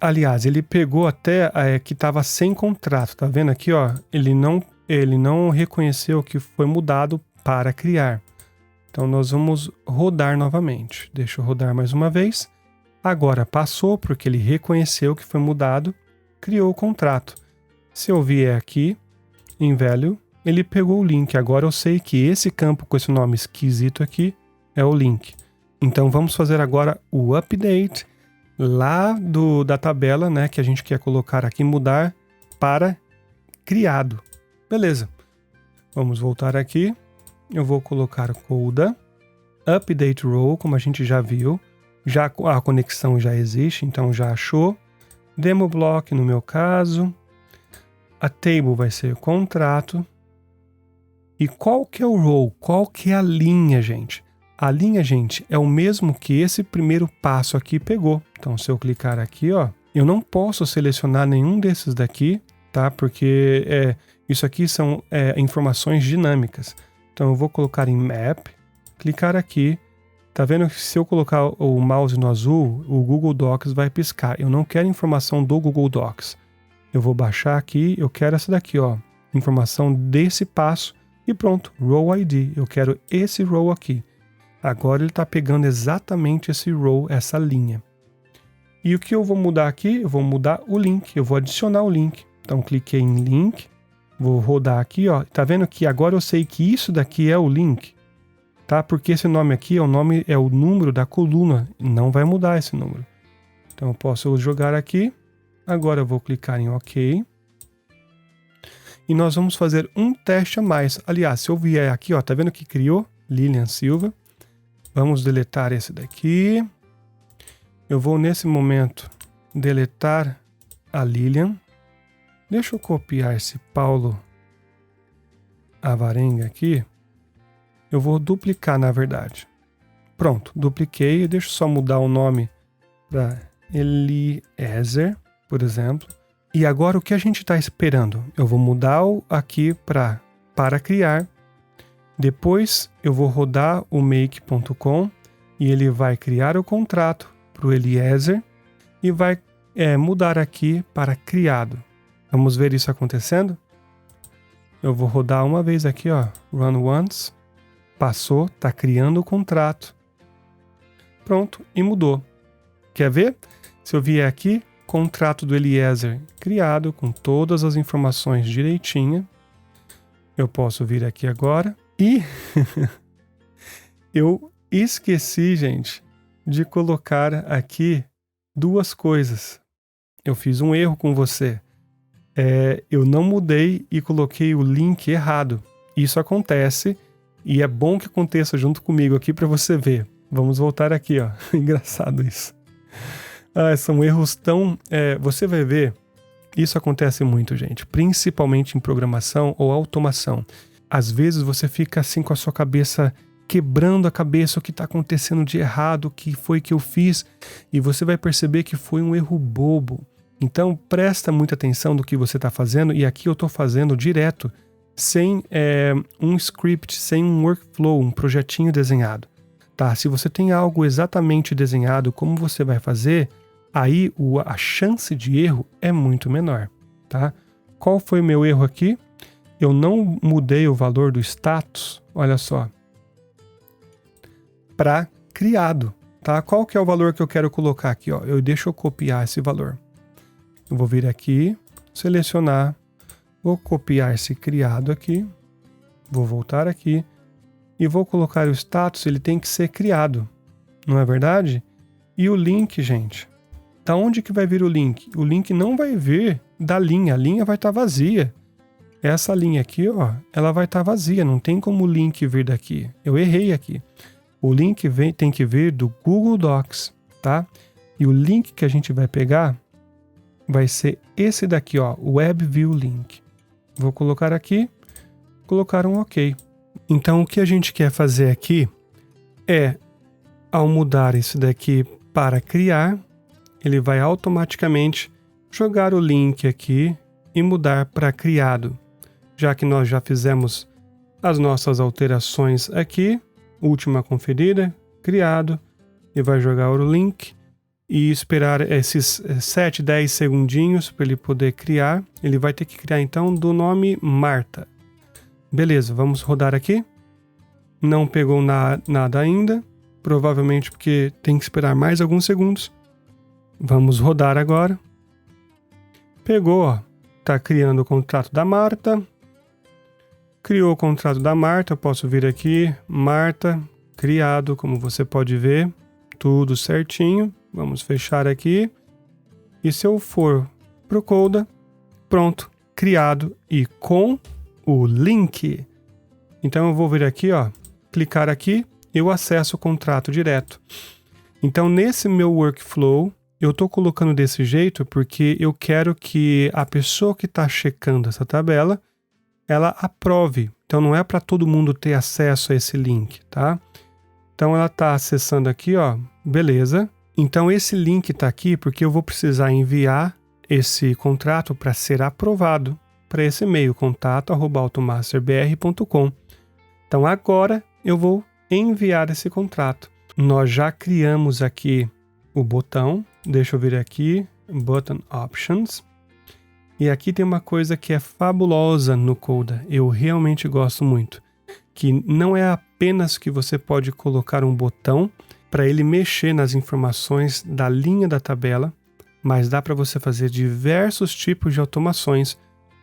Aliás, ele pegou até que estava sem contrato, tá vendo aqui, ó? Ele não reconheceu que foi mudado para criar. Então, nós vamos rodar novamente. Deixa eu rodar mais uma vez. Agora passou, porque ele reconheceu que foi mudado, criou o contrato. Se eu vier aqui, em Value, ele pegou o link. Agora eu sei que esse campo com esse nome esquisito aqui é o link. Então, vamos fazer agora o update lá da tabela, né, que a gente quer colocar aqui, mudar para criado. Beleza. Vamos voltar aqui. Eu vou colocar Coda, Update Row, como a gente já viu. Já a conexão já existe, então já achou. Demo Block, no meu caso. A Table vai ser contrato. E qual que é o row? Qual que é a linha, gente? A linha, gente, é o mesmo que esse primeiro passo aqui pegou. Então, se eu clicar aqui, ó, eu não posso selecionar nenhum desses daqui, tá? Porque isso aqui são informações dinâmicas. Então, eu vou colocar em Map, clicar aqui Tá vendo que se eu colocar o mouse no azul, o Google Docs vai piscar. Eu não quero informação do Google Docs. Eu vou baixar aqui, eu quero essa daqui, ó, informação desse passo e pronto, Row ID. Eu quero esse row aqui. Agora ele está pegando exatamente esse row, essa linha. E o que eu vou mudar aqui? Eu vou mudar o link, eu vou adicionar o link. Então cliquei em link, vou rodar aqui, ó. Tá vendo que agora eu sei que isso daqui é o link? Tá? Porque esse nome aqui é o número da coluna, não vai mudar esse número. Então eu posso jogar aqui, agora eu vou clicar em OK. E nós vamos fazer um teste a mais. Aliás, se eu vier aqui, ó, tá vendo que criou? Lilian Silva. Vamos deletar esse daqui. Eu vou nesse momento deletar a Lilian. Deixa eu copiar esse Paulo Avarenga aqui. Eu vou duplicar, na verdade. Pronto, dupliquei. Deixa eu só mudar o nome para Eliezer, por exemplo. E agora o que a gente está esperando? Eu vou mudar aqui para criar. Depois eu vou rodar o make.com e ele vai criar o contrato para o Eliezer e vai mudar aqui para criado. Vamos ver isso acontecendo? Eu vou rodar uma vez aqui, ó, run once. Passou, está criando o contrato. Pronto, e mudou. Quer ver? Se eu vier aqui, contrato do Eliezer criado com todas as informações direitinha. Eu posso vir aqui agora e eu esqueci, gente, de colocar aqui duas coisas. Eu fiz um erro com você. Eu não mudei e coloquei o link errado. Isso acontece e é bom que aconteça junto comigo aqui para você ver. Vamos voltar aqui, ó. Engraçado isso. São erros tão... você vai ver, isso acontece muito, gente. Principalmente em programação ou automação. Às vezes você fica assim com a sua cabeça, quebrando a cabeça, o que está acontecendo de errado, o que foi que eu fiz, e você vai perceber que foi um erro bobo. Então presta muita atenção do que você está fazendo, e aqui eu estou fazendo direto, sem um script, sem um workflow, um projetinho desenhado. Tá? Se você tem algo exatamente desenhado, como você vai fazer, aí a chance de erro é muito menor. Tá? Qual foi o meu erro aqui? Eu não mudei o valor do status, olha só, para criado. Tá? Qual que é o valor que eu quero colocar aqui? Ó? Deixa eu copiar esse valor. Eu vou vir aqui, selecionar, vou copiar esse criado aqui, vou voltar aqui e vou colocar o status, ele tem que ser criado, não é verdade? E o link, gente, da onde que vai vir o link? O link não vai vir da linha, a linha vai estar vazia. Essa linha aqui, ó, ela vai estar vazia, não tem como o link vir daqui. Eu errei aqui. O link tem que vir do Google Docs, tá? E o link que a gente vai pegar vai ser esse daqui, ó, Web View Link. Vou colocar aqui, colocar um OK. Então, o que a gente quer fazer aqui é, ao mudar isso daqui para criar, ele vai automaticamente jogar o link aqui e mudar para criado. Já que nós já fizemos as nossas alterações aqui, última conferida, criado, e vai jogar o link e esperar esses 7, 10 segundinhos para ele poder criar. Ele vai ter que criar então do nome Marta. Beleza, vamos rodar aqui. Não pegou nada ainda, provavelmente porque tem que esperar mais alguns segundos. Vamos rodar agora. Pegou, ó, tá criando o contrato da Marta. Criou o contrato da Marta, eu posso vir aqui, Marta, criado, como você pode ver, tudo certinho. Vamos fechar aqui. E se eu for pro Coda, pronto, criado e com o link. Então eu vou vir aqui, ó, clicar aqui, eu acesso o contrato direto. Então nesse meu workflow, eu estou colocando desse jeito porque eu quero que a pessoa que está checando essa tabela, ela aprove. Então não é para todo mundo ter acesso a esse link, tá? Então ela está acessando aqui, ó, beleza. Então esse link está aqui porque eu vou precisar enviar esse contrato para ser aprovado para esse e-mail, contato@automasterbr.com. Então agora eu vou enviar esse contrato. nós já criamos aqui o botão. Deixa eu vir aqui, Button Options. E aqui tem uma coisa que é fabulosa no Coda, eu realmente gosto muito, que não é apenas que você pode colocar um botão para ele mexer nas informações da linha da tabela, mas dá para você fazer diversos tipos de automações,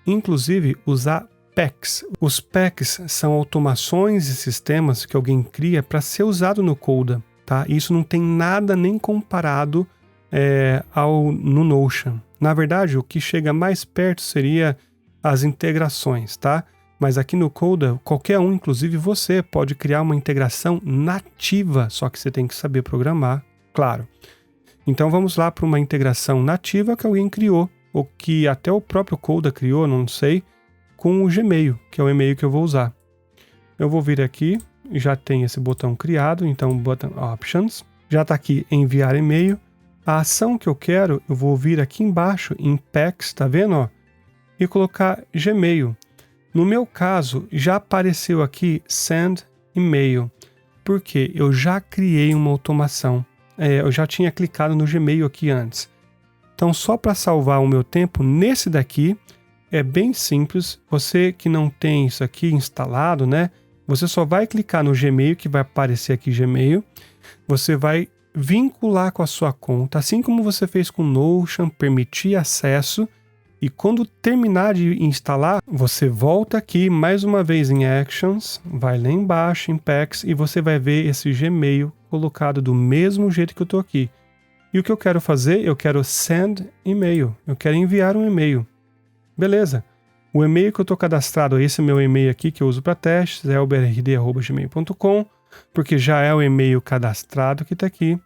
inclusive usar packs. Os packs são automações e sistemas que alguém cria para ser usado no Coda, tá? Isso não tem nada nem comparado no Notion. Na verdade, o que chega mais perto seria as integrações, tá? Mas aqui no Coda, qualquer um, inclusive você, pode criar uma integração nativa, só que você tem que saber programar, claro. Então vamos lá para uma integração nativa que alguém criou, ou que até o próprio Coda criou, não sei, com o Gmail, que é o e-mail que eu vou usar. Eu vou vir aqui, já tem esse botão criado, então Button Options, já está aqui enviar e-mail. A ação que eu quero, eu vou vir aqui embaixo em Packs, tá vendo? Ó, e colocar Gmail. No meu caso, já apareceu aqui Send Email, porque eu já criei uma automação. Eu já tinha clicado no Gmail aqui antes. Então, só para salvar o meu tempo, nesse daqui, é bem simples. Você que não tem isso aqui instalado, né? Você só vai clicar no Gmail, que vai aparecer aqui Gmail. Você vai vincular com a sua conta, assim como você fez com o Notion, permitir acesso, e quando terminar de instalar, você volta aqui mais uma vez em Actions, vai lá embaixo em Packs e você vai ver esse Gmail colocado do mesmo jeito que eu estou aqui. E o que eu quero fazer? Eu quero Send Email, eu quero enviar um e-mail. Beleza, o e-mail que eu estou cadastrado, esse meu e-mail aqui que eu uso para testes, é elbrd@gmail.com, porque já é o e-mail cadastrado que está aqui,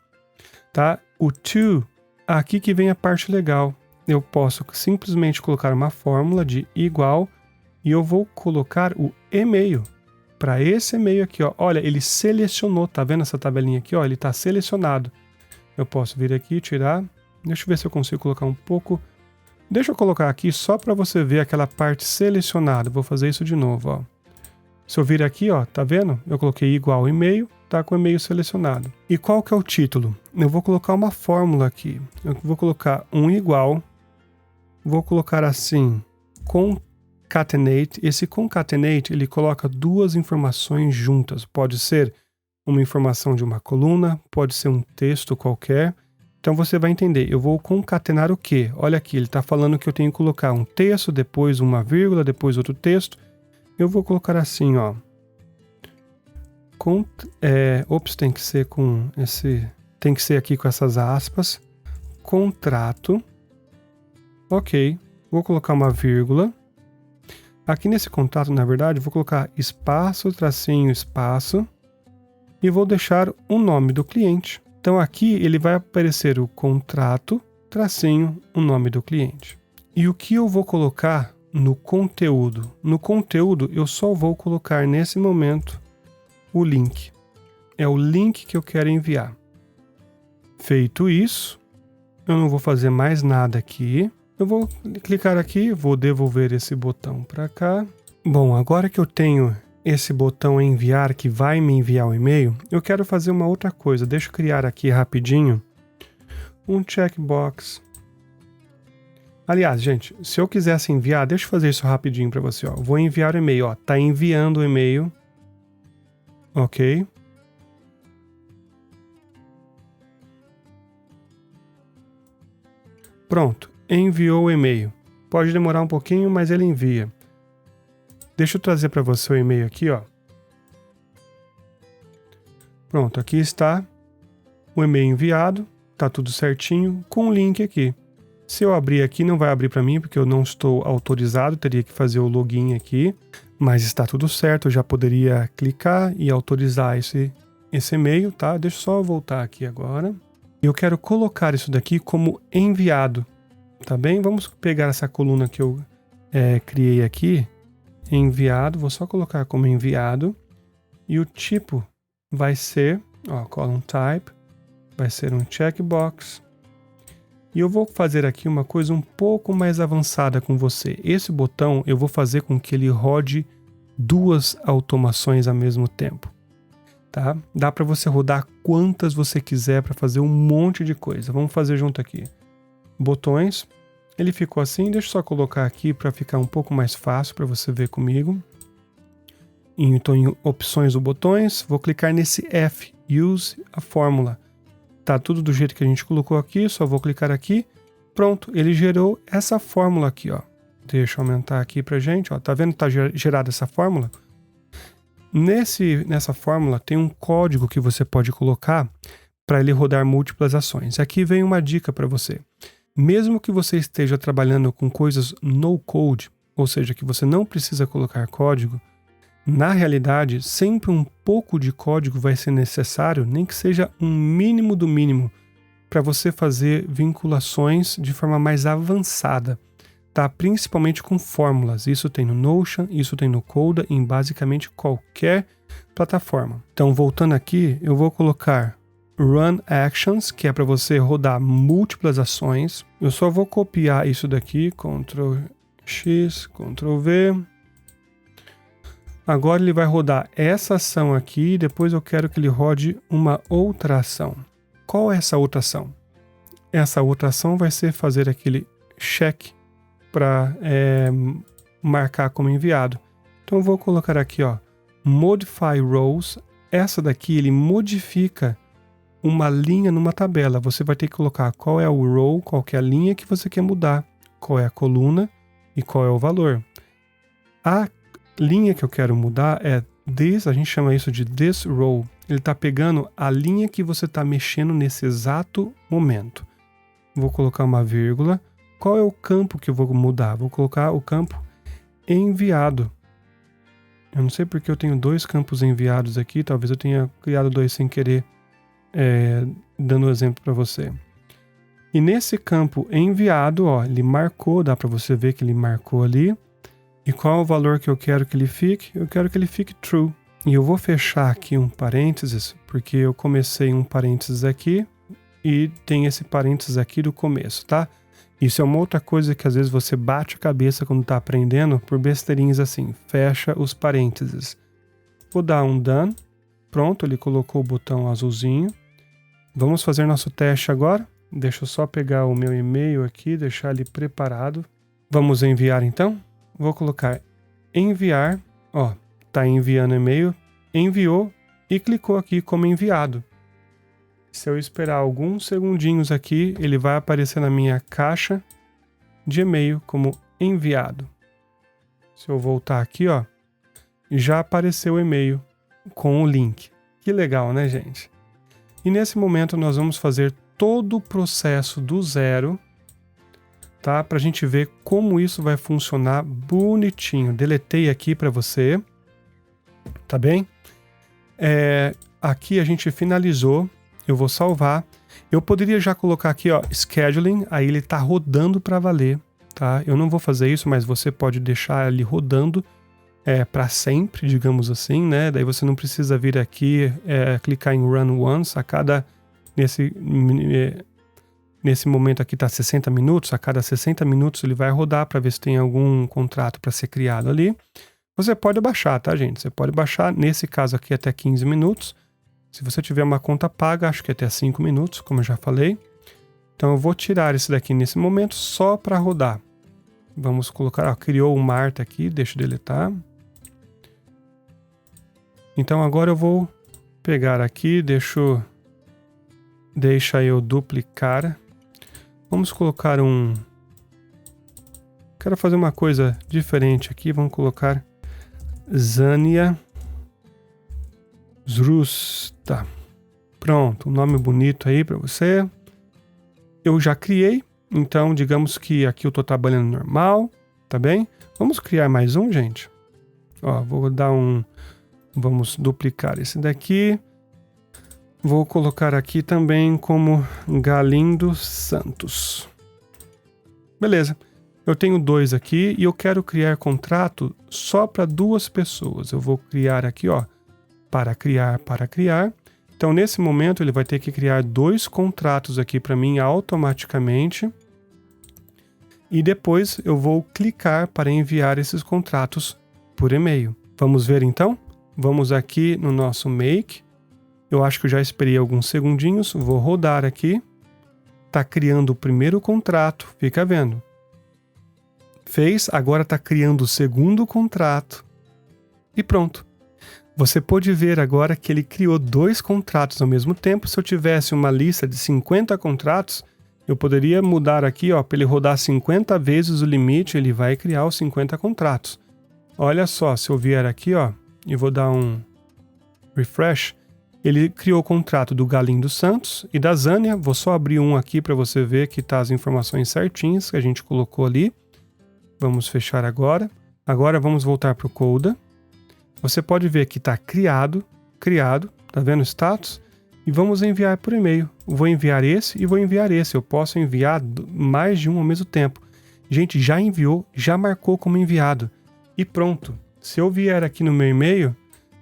tá? O to, aqui que vem a parte legal. Eu posso simplesmente colocar uma fórmula de igual e eu vou colocar o e-mail para esse e-mail aqui, ó. Olha, ele selecionou, tá vendo essa tabelinha aqui, ó? Ele está selecionado. Eu posso vir aqui e tirar. Deixa eu ver se eu consigo colocar um pouco. Deixa eu colocar aqui só para você ver aquela parte selecionada. Vou fazer isso de novo, ó. Se eu vir aqui, ó, tá vendo? Eu coloquei igual e-mail, tá com o e-mail selecionado. E qual que é o título? Eu vou colocar uma fórmula aqui. Eu vou colocar um igual, vou colocar assim, concatenate. Esse concatenate, ele coloca duas informações juntas. Pode ser uma informação de uma coluna, pode ser um texto qualquer. Então você vai entender, eu vou concatenar o quê? Olha aqui, ele está falando que eu tenho que colocar um texto, depois uma vírgula, depois outro texto. Eu vou colocar assim, ó. Tem que ser com esse. Tem que ser aqui com essas aspas. Contrato. Ok. Vou colocar uma vírgula. Aqui nesse contrato, na verdade, vou colocar espaço, tracinho, espaço. E vou deixar o nome do cliente. Então aqui ele vai aparecer o contrato, tracinho, o nome do cliente. E o que eu vou colocar no conteúdo? No conteúdo eu só vou colocar nesse momento o link. É o link que eu quero enviar. Feito isso, eu não vou fazer mais nada aqui. Eu vou clicar aqui, vou devolver esse botão para cá. Bom, agora que eu tenho esse botão enviar que vai me enviar o e-mail, eu quero fazer uma outra coisa. Deixa eu criar aqui rapidinho um checkbox. Aliás, gente, se eu quisesse enviar, deixa eu fazer isso rapidinho para você, ó. Vou enviar o e-mail, ó. Tá enviando o e-mail. Ok. Pronto, enviou o e-mail. Pode demorar um pouquinho, mas ele envia. Deixa eu trazer para você o e-mail aqui, ó. Pronto, aqui está o e-mail enviado, tá tudo certinho, com o link aqui. Se eu abrir aqui, não vai abrir para mim, porque eu não estou autorizado, teria que fazer o login aqui, mas está tudo certo, eu já poderia clicar e autorizar esse e-mail, tá? Deixa eu só voltar aqui agora. Eu quero colocar isso daqui como enviado, tá bem? Vamos pegar essa coluna que eu criei aqui, enviado, vou só colocar como enviado, e o tipo vai ser, ó, column type, vai ser um checkbox, e eu vou fazer aqui uma coisa um pouco mais avançada com você. Esse botão eu vou fazer com que ele rode duas automações ao mesmo tempo, tá? Dá para você rodar quantas você quiser para fazer um monte de coisa. Vamos fazer junto aqui. Botões. Ele ficou assim, deixa eu só colocar aqui para ficar um pouco mais fácil para você ver comigo. Então, em opções ou botões, vou clicar nesse F, Use a Fórmula. Tá tudo do jeito que a gente colocou aqui, só vou clicar aqui. Pronto, ele gerou essa fórmula aqui, ó. Deixa eu aumentar aqui pra gente, ó. Tá vendo que tá gerada essa fórmula? Nessa fórmula tem um código que você pode colocar para ele rodar múltiplas ações. Aqui vem uma dica para você. Mesmo que você esteja trabalhando com coisas no code, ou seja, que você não precisa colocar código, na realidade, sempre um pouco de código vai ser necessário, nem que seja um mínimo do mínimo, para você fazer vinculações de forma mais avançada, tá? Principalmente com fórmulas. Isso tem no Notion, isso tem no Coda, em basicamente qualquer plataforma. Então, voltando aqui, eu vou colocar Run Actions, que é para você rodar múltiplas ações. Eu só vou copiar isso daqui, Ctrl X, Ctrl V. Agora ele vai rodar essa ação aqui e depois eu quero que ele rode uma outra ação. Qual é essa outra ação? Essa outra ação vai ser fazer aquele check para marcar como enviado. Então eu vou colocar aqui, ó, Modify Rows. Essa daqui ele modifica uma linha numa tabela. Você vai ter que colocar qual é o row, qual que é a linha que você quer mudar, qual é a coluna e qual é o valor. A linha que eu quero mudar é this, a gente chama isso de this row. Ele está pegando a linha que você está mexendo nesse exato momento. Vou colocar uma vírgula. Qual é o campo que eu vou mudar? Vou colocar o campo enviado. Eu não sei porque eu tenho dois campos enviados aqui, talvez eu tenha criado dois sem querer, dando um exemplo para você. E nesse campo enviado, ó, ele marcou, dá para você ver que ele marcou ali. E qual é o valor que eu quero que ele fique? Eu quero que ele fique true. E eu vou fechar aqui um parênteses, porque eu comecei um parênteses aqui e tem esse parênteses aqui do começo, tá? Isso é uma outra coisa que às vezes você bate a cabeça quando tá aprendendo por besteirinhas assim. Fecha os parênteses. Vou dar um done. Pronto, ele colocou o botão azulzinho. Vamos fazer nosso teste agora. Deixa eu só pegar o meu e-mail aqui, deixar ele preparado. Vamos enviar então. Vou colocar enviar. Ó, tá enviando e-mail. Enviou e clicou aqui como enviado. Se eu esperar alguns segundinhos aqui, ele vai aparecer na minha caixa de e-mail como enviado. Se eu voltar aqui, ó, já apareceu o e-mail com o link. Que legal, né, gente? E nesse momento nós vamos fazer todo o processo do zero, tá? Pra gente ver como isso vai funcionar bonitinho. Deletei aqui para você, tá bem? Aqui a gente finalizou. Eu vou salvar. Eu poderia já colocar aqui, ó, scheduling, aí ele tá rodando para valer, tá? Eu não vou fazer isso, mas você pode deixar ele rodando para sempre, digamos assim, né? Daí você não precisa vir aqui clicar em Run Once a cada nesse momento aqui tá 60 minutos, a cada 60 minutos ele vai rodar para ver se tem algum contrato para ser criado ali. Você pode baixar, tá, gente? Você pode baixar, nesse caso aqui, até 15 minutos. Se você tiver uma conta paga, acho que até 5 minutos, como eu já falei. Então eu vou tirar esse daqui nesse momento só para rodar. Vamos colocar, ó, criou uma arte aqui, deixa eu deletar. Então agora eu vou pegar aqui, deixa eu duplicar. Vamos colocar quero fazer uma coisa diferente aqui, vamos colocar Zania Zrusta. Pronto, um nome bonito aí para você. Eu já criei, então digamos que aqui eu tô trabalhando normal, tá bem? Vamos criar mais um, gente. Ó, vou dar vamos duplicar esse daqui. Vou colocar aqui também como Galindo Santos. Beleza. Eu tenho dois aqui e eu quero criar contrato só para duas pessoas. Eu vou criar aqui, ó, para criar. Então, nesse momento, ele vai ter que criar dois contratos aqui para mim automaticamente. E depois eu vou clicar para enviar esses contratos por e-mail. Vamos ver então? Vamos aqui no nosso Make. Eu acho que eu já esperei alguns segundinhos, vou rodar aqui. Está criando o primeiro contrato, fica vendo. Fez, agora está criando o segundo contrato. E pronto. Você pode ver agora que ele criou 2 contratos ao mesmo tempo. Se eu tivesse uma lista de 50 contratos, eu poderia mudar aqui, para ele rodar 50 vezes o limite, ele vai criar os 50 contratos. Olha só, se eu vier aqui, e vou dar um refresh, ele criou o contrato do Galinho dos Santos e da Zânia. Vou só abrir um aqui para você ver que tá as informações certinhas que a gente colocou ali. Vamos fechar agora. Agora vamos voltar para o Coda. Você pode ver que está criado, tá vendo o status? E vamos enviar por e-mail. Vou enviar esse e vou enviar esse. Eu posso enviar mais de um ao mesmo tempo. Gente, já enviou, já marcou como enviado. E pronto. Se eu vier aqui no meu e-mail,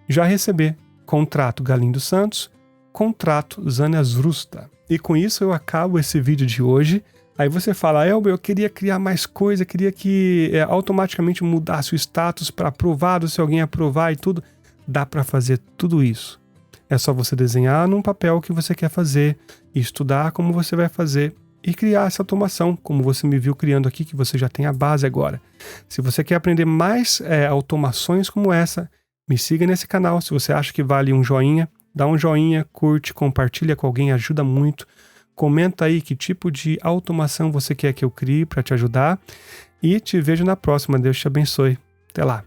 já receber contrato Galinho dos Santos, contrato Zânia Zrusta. E com isso eu acabo esse vídeo de hoje. Aí você fala, Elber, eu queria criar mais coisa, queria que automaticamente mudasse o status para aprovado, se alguém aprovar e tudo. Dá para fazer tudo isso. É só você desenhar num papel o que você quer fazer, estudar como você vai fazer e criar essa automação, como você me viu criando aqui, que você já tem a base agora. Se você quer aprender mais automações como essa, me siga nesse canal. Se você acha que vale um joinha, dá um joinha, curte, compartilha com alguém, ajuda muito. Comenta aí que tipo de automação você quer que eu crie para te ajudar. E te vejo na próxima. Deus te abençoe. Até lá.